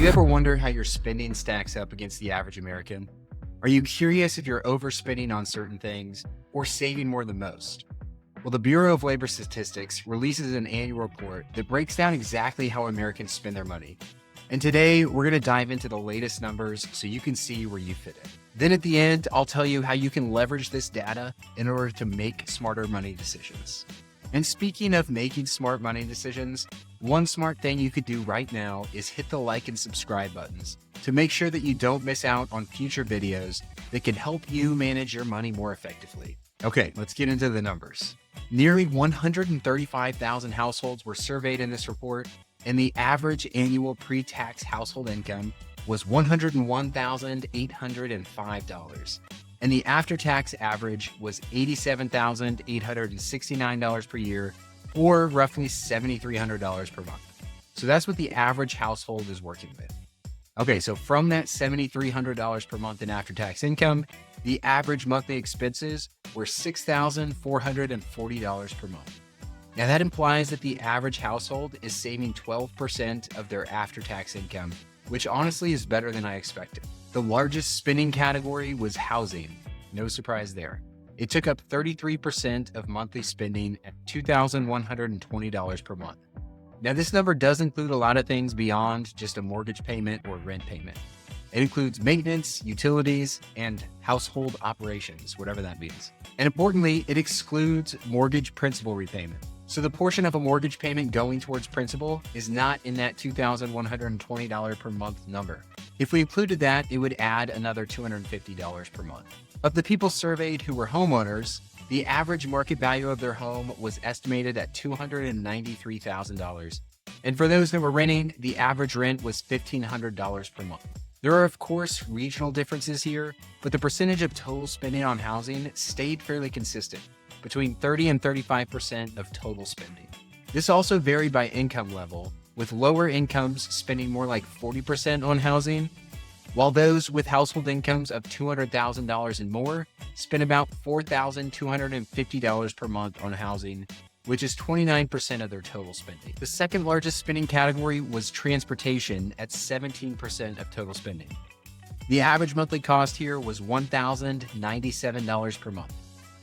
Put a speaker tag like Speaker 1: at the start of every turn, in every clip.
Speaker 1: Do you ever wonder how your spending stacks up against the average American? Are you curious if you're overspending on certain things or saving more than most? Well, the Bureau of Labor Statistics releases an annual report that breaks down exactly how Americans spend their money. And today, we're going to dive into the latest numbers so you can see where you fit in. Then at the end, I'll tell you how you can leverage this data in order to make smarter money decisions. And speaking of making smart money decisions, one smart thing you could do right now is hit the like and subscribe buttons to make sure that you don't miss out on future videos that can help you manage your money more effectively. Okay, let's get into the numbers. Nearly 135,000 households were surveyed in this report, and the average annual pre-tax household income was $101,805. And the after-tax average was $87,869 per year, or roughly $7,300 per month. So that's what the average household is working with. Okay, so from that $7,300 per month in after-tax income, the average monthly expenses were $6,440 per month. Now that implies that the average household is saving 12% of their after-tax income, which honestly is better than I expected. The largest spending category was housing. No surprise there. It took up 33% of monthly spending at $2,120 per month. Now, this number does include a lot of things beyond just a mortgage payment or rent payment. It includes maintenance, utilities, and household operations, whatever that means. And importantly, it excludes mortgage principal repayment. So the portion of a mortgage payment going towards principal is not in that $2,120 per month number. If we included that, it would add another $250 per month. Of the people surveyed who were homeowners, the average market value of their home was estimated at $293,000. And for those that were renting, the average rent was $1,500 per month. There are, of course, regional differences here, but the percentage of total spending on housing stayed fairly consistent, between 30 and 35% of total spending. This also varied by income level, with lower incomes spending more like 40% on housing, while those with household incomes of $200,000 and more spent about $4,250 per month on housing, which is 29% of their total spending. The second largest spending category was transportation at 17% of total spending. The average monthly cost here was $1,097 per month.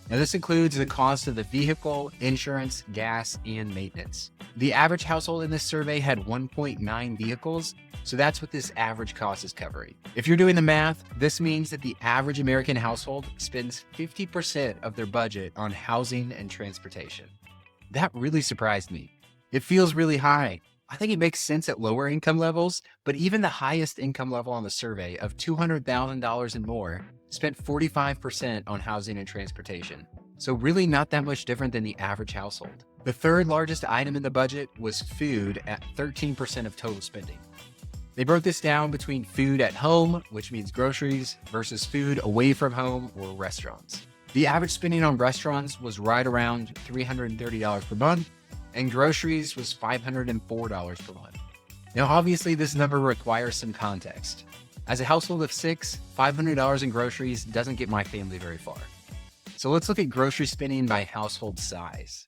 Speaker 1: Now, this includes the cost of the vehicle, insurance, gas, and maintenance. The average household in this survey had 1.9 vehicles, so that's what this average cost is covering. If you're doing the math, this means that the average American household spends 50% of their budget on housing and transportation. That really surprised me. It feels really high. I think it makes sense at lower income levels, but even the highest income level on the survey of $200,000 and more spent 45% on housing and transportation. So really not that much different than the average household. The third largest item in the budget was food at 13% of total spending. They broke this down between food at home, which means groceries, versus food away from home or restaurants. The average spending on restaurants was right around $330 per month, and groceries was $504 per month. Now, obviously, this number requires some context. As a household of 6, $500 in groceries doesn't get my family very far. So let's look at grocery spending by household size.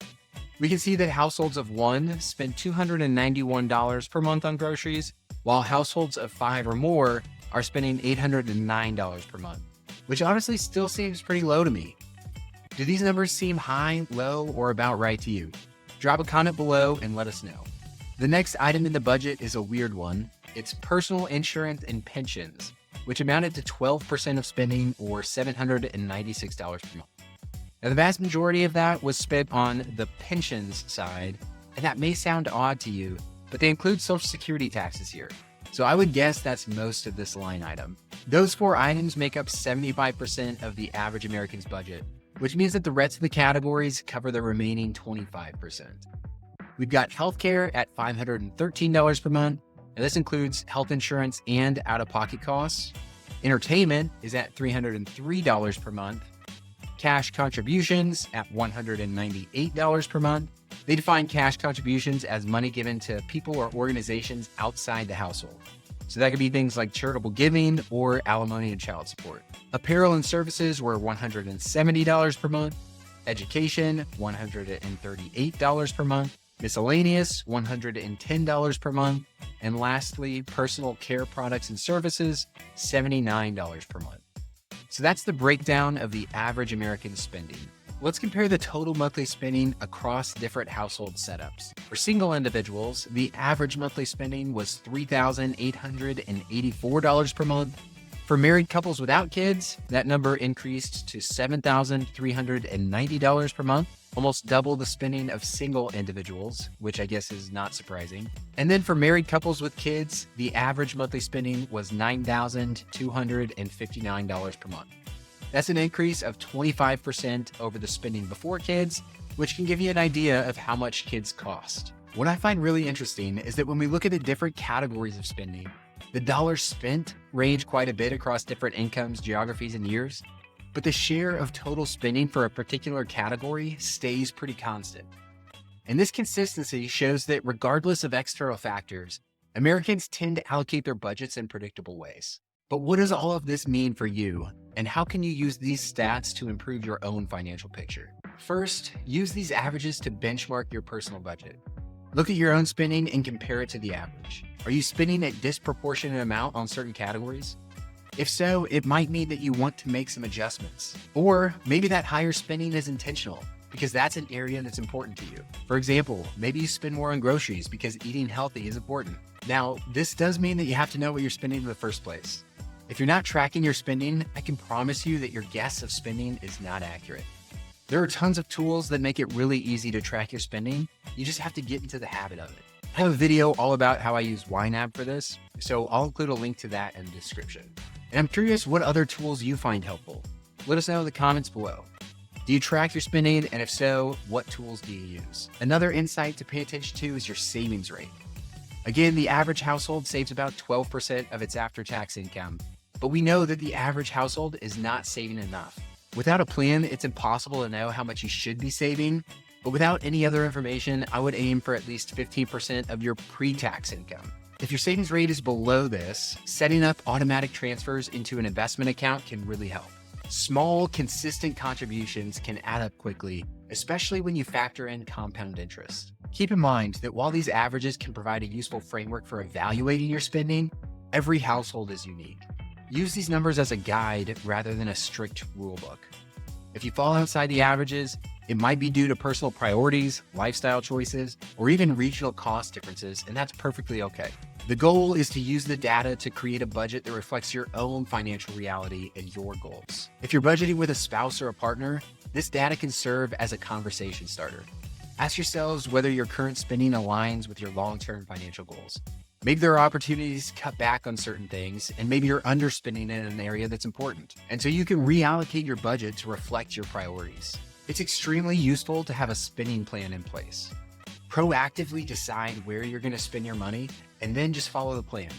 Speaker 1: We can see that households of 1 spend $291 per month on groceries, while households of 5 or more are spending $809 per month, which honestly still seems pretty low to me. Do these numbers seem high, low, or about right to you? Drop a comment below and let us know. The next item in the budget is a weird one. It's personal insurance and pensions, which amounted to 12% of spending or $796 per month. Now, the vast majority of that was spent on the pensions side, and that may sound odd to you, but they include Social Security taxes here. So I would guess that's most of this line item. Those 4 items make up 75% of the average American's budget, which means that the rest of the categories cover the remaining 25%. We've got healthcare at $513 per month, and this includes health insurance and out-of-pocket costs. Entertainment is at $303 per month. Cash contributions at $198 per month. They define cash contributions as money given to people or organizations outside the household. So that could be things like charitable giving or alimony and child support. Apparel and services were $170 per month. Education, $138 per month. Miscellaneous, $110 per month. And lastly, personal care products and services, $79 per month. So that's the breakdown of the average American spending. Let's compare the total monthly spending across different household setups. For single individuals, the average monthly spending was $3,884 per month. For married couples without kids, that number increased to $7,390 per month, almost double the spending of single individuals, which I guess is not surprising. And then for married couples with kids, the average monthly spending was $9,259 per month. That's an increase of 25% over the spending before kids, which can give you an idea of how much kids cost. What I find really interesting is that when we look at the different categories of spending, the dollars spent range quite a bit across different incomes, geographies, and years, but the share of total spending for a particular category stays pretty constant. And this consistency shows that regardless of external factors, Americans tend to allocate their budgets in predictable ways. But what does all of this mean for you? And how can you use these stats to improve your own financial picture? First, use these averages to benchmark your personal budget. Look at your own spending and compare it to the average. Are you spending a disproportionate amount on certain categories? If so, it might mean that you want to make some adjustments. Or maybe that higher spending is intentional because that's an area that's important to you. For example, maybe you spend more on groceries because eating healthy is important. Now, this does mean that you have to know what you're spending in the first place. If you're not tracking your spending, I can promise you that your guess of spending is not accurate. There are tons of tools that make it really easy to track your spending. You just have to get into the habit of it. I have a video all about how I use YNAB for this, so I'll include a link to that in the description. And I'm curious what other tools you find helpful. Let us know in the comments below. Do you track your spending? And if so, what tools do you use? Another insight to pay attention to is your savings rate. Again, the average household saves about 12% of its after-tax income, but we know that the average household is not saving enough. Without a plan, it's impossible to know how much you should be saving, but without any other information, I would aim for at least 15% of your pre-tax income. If your savings rate is below this, setting up automatic transfers into an investment account can really help. Small, consistent contributions can add up quickly, especially when you factor in compound interest. Keep in mind that while these averages can provide a useful framework for evaluating your spending, every household is unique. Use these numbers as a guide rather than a strict rule book. If you fall outside the averages, it might be due to personal priorities, lifestyle choices, or even regional cost differences, and that's perfectly okay. The goal is to use the data to create a budget that reflects your own financial reality and your goals. If you're budgeting with a spouse or a partner, this data can serve as a conversation starter. Ask yourselves whether your current spending aligns with your long-term financial goals. Maybe there are opportunities to cut back on certain things, and maybe you're underspending in an area that's important. And so you can reallocate your budget to reflect your priorities. It's extremely useful to have a spending plan in place. Proactively decide where you're going to spend your money, and then just follow the plan.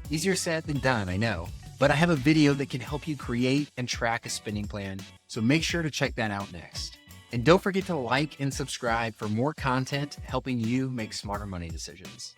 Speaker 1: Easier said than done, I know, but I have a video that can help you create and track a spending plan, so make sure to check that out next. And don't forget to like and subscribe for more content helping you make smarter money decisions.